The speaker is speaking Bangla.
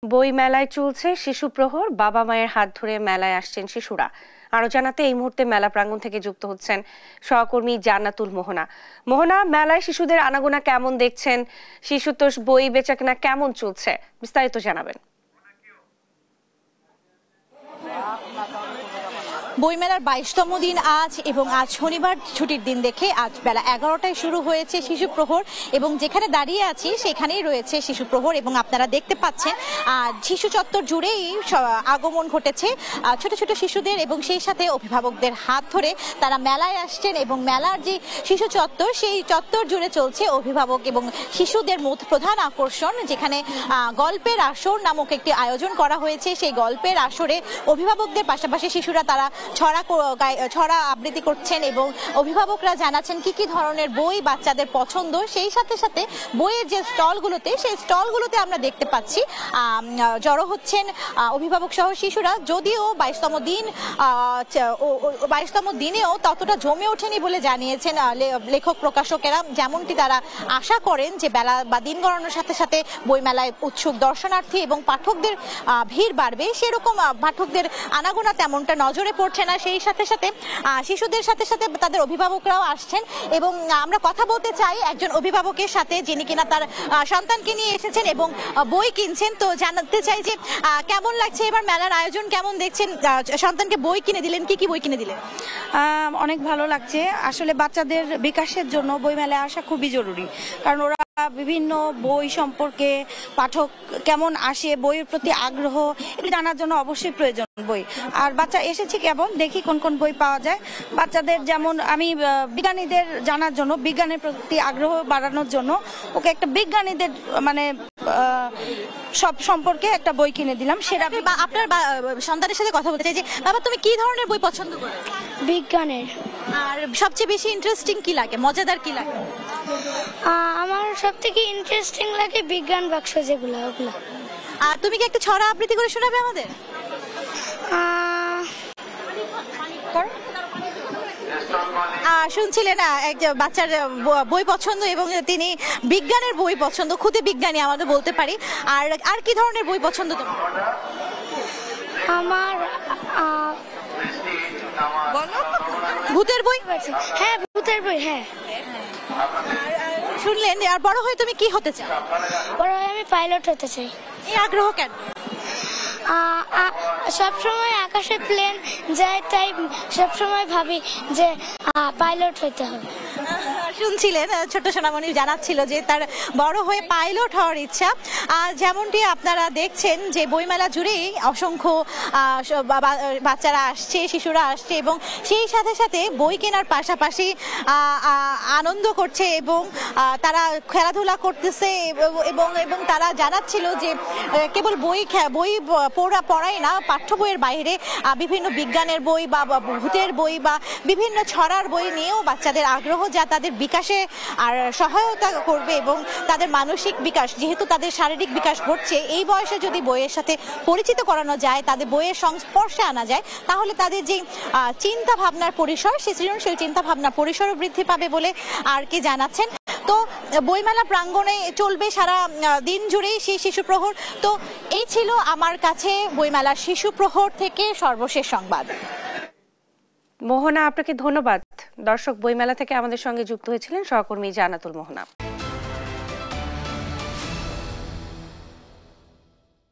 বই মেলায় চলছে শিশু প্রহর। বাবা মায়ের হাত ধরে মেলায় আসছেন শিশুরা। আরো জানাতে এই মুহূর্তে মেলা প্রাঙ্গণ থেকে যুক্ত হচ্ছেন সহকর্মী জান্নাতুল মোহনা। মোহনা, মেলায় শিশুদের আনাগোনা কেমন দেখছেন? শিশুতোষ বই বেচাকেনা কেমন চলছে, বিস্তারিত জানাবেন। বইমেলার 22তম দিন আজ, এবং আজ শনিবার ছুটির দিন দেখে আজ বেলা 11টায় শুরু হয়েছে শিশু প্রহর, এবং যেখানে দাঁড়িয়ে আছি সেখানেই রয়েছে শিশু প্রহর। এবং আপনারা দেখতে পাচ্ছেন শিশু চত্বর জুড়েই আগমন ঘটেছে ছোট ছোট শিশুদের, এবং সেই সাথে অভিভাবকদের হাত ধরে তারা মেলায় আসছেন। এবং মেলার যে শিশু চত্বর, সেই চত্বর জুড়ে চলছে অভিভাবক এবং শিশুদের প্রধান আকর্ষণ, যেখানে গল্পের আসর নামক একটি আয়োজন করা হয়েছে। সেই গল্পের আসরে অভিভাবকদের পাশাপাশি শিশুরা তারা ছড়া আবৃত্তি করছেন, এবং অভিভাবকরা জানাচ্ছেন কি কি ধরনের বই বাচ্চাদের পছন্দ। সেই সাথে সাথে বইয়ের যে স্টলগুলোতে, সেই স্টলগুলোতে আমরা দেখতে পাচ্ছি জড়ো হচ্ছেন অভিভাবক সহ শিশুরা। যদিও 22তম দিনেও ততটা জমে ওঠেনি বলে জানিয়েছেন লেখক প্রকাশকেরা। যেমনটি তারা আশা করেন যে বেলা বা দিন গড়ানোর সাথে সাথে বইমেলায় উৎসুক দর্শনার্থী এবং পাঠকদের ভিড় বাড়বে, সেরকম পাঠকদের আনাগোনা তেমনটা নজরে পড়ছে না। সেই সাথে সাথে শিশুদের সাথে সাথে তাদের অভিভাবকরাও আসছেন, এবং আমরা কথা বলতে চাই একজন অভিভাবকের সাথে যিনি কিনা তার সন্তানকে নিয়ে এসেছেন এবং বই কিনছেন। তো জানতে চাই যে কেমন লাগছে এবার মেলার আয়োজন, কেমন দেখছেন? সন্তানকে বই কিনে দিলেন, কি কি বই কিনে দিলেন? অনেক ভালো লাগছে। আসলে বাচ্চাদের বিকাশের জন্য বই মেলায় আসা খুবই জরুরি, কারণ ওরা বিভিন্ন বই সম্পর্কে, পাঠক কেমন আসে, বইয়ের প্রতি আগ্রহ এটা জানার জন্য অবশ্যই প্রয়োজন বই। আর বাচ্চা এসেছে কেবল, দেখি কোন কোন বই পাওয়া যায় বাচ্চাদের। যেমন আমি বিজ্ঞানীদের জানার জন্য, বিজ্ঞানের প্রতি আগ্রহ বাড়ানোর জন্য ওকে একটা বিজ্ঞানীদের মানে সব সম্পর্কে একটা বই কিনে দিলাম। সেটা আপনার সন্তানের সাথে কথা বলতে চাই যে বাবা, তুমি কি ধরনের বই পছন্দ করো? বিজ্ঞানের। আর সবচেয়ে বেশি ইন্টারেস্টিং কি লাগে, মজাদার কি লাগে? আমার সবথেকে ইন্টারেস্টিং লাগে বিজ্ঞান বাক্স যেগুলো, ওগুলো। আর তুমি কি একটা ছড়া আবৃত্তি করে শোনাবে আমাদের? শুনছিলেন একজন বাচ্চার বই পছন্দ, এবং তিনি বিজ্ঞানের বই পছন্দ, খুদে বিজ্ঞানী আমাদের বলতে পারি। আর কি ধরনের বই পছন্দ তোমার? আমার বলো। ভূতের বই? হ্যাঁ, ভূতের বই। হ্যাঁ। শুনলেন। আর বড় হয়ে তুমি কি হতে চাও? বড় হয়ে আমি পাইলট হতে চাই। এই আগ্রহ কেন? সবসময় আকাশে প্লেন যায়, তাই সবসময় ভাবি যে পাইলট হইতে হবে। শুনছিলেন ছোট সোনামণি জানাচ্ছিল যে তার বড় হয়ে পাইলট হওয়ার ইচ্ছা। আর যেমনটি আপনারা দেখছেন যে বইমেলা জুড়েই অসংখ্য বাচ্চারা আসছে, শিশুরা আসছে, এবং সেই সাথে সাথে বই কেনার পাশাপাশি আনন্দ করছে, এবং তারা খেলাধুলা করতেছে, এবং তারা জানাচ্ছিল যে কেবল বই পড়াই না, পাঠ্য বইয়ের বাইরে বিভিন্ন বিজ্ঞানের বই বা ভূতের বই বা বিভিন্ন ছড়ার বই নিয়েও বাচ্চাদের আগ্রহ, যা তাদের বিকাশে আর সহায়তা করবে, এবং তাদের মানসিক বিকাশ, যেহেতু তাদের শারীরিক বিকাশ ঘটছে, এই বয়সে যদি বইয়ের সাথে পরিচিত করানো যায়, তাদের বইয়ের সংস্পর্শে আনা যায়, তাহলে তাদের যে চিন্তা ভাবনার পরিসর, সেই সৃজনশীল চিন্তা ভাবনার পরিসরও বৃদ্ধি পাবে বলে আর কি জানাচ্ছেন। তো বইমেলা প্রাঙ্গণে চলবে সারা দিন জুড়েই সেই শিশু প্রহর। তো এই ছিল আমার কাছে বইমেলার শিশু প্রহর থেকে সর্বশেষ সংবাদ। মোহনা, আপনাকে ধন্যবাদ। দর্শক, বইমেলা থেকে আমাদের সঙ্গে যুক্ত হয়েছিলেন সহকর্মী জান্নাতুল মোহনা।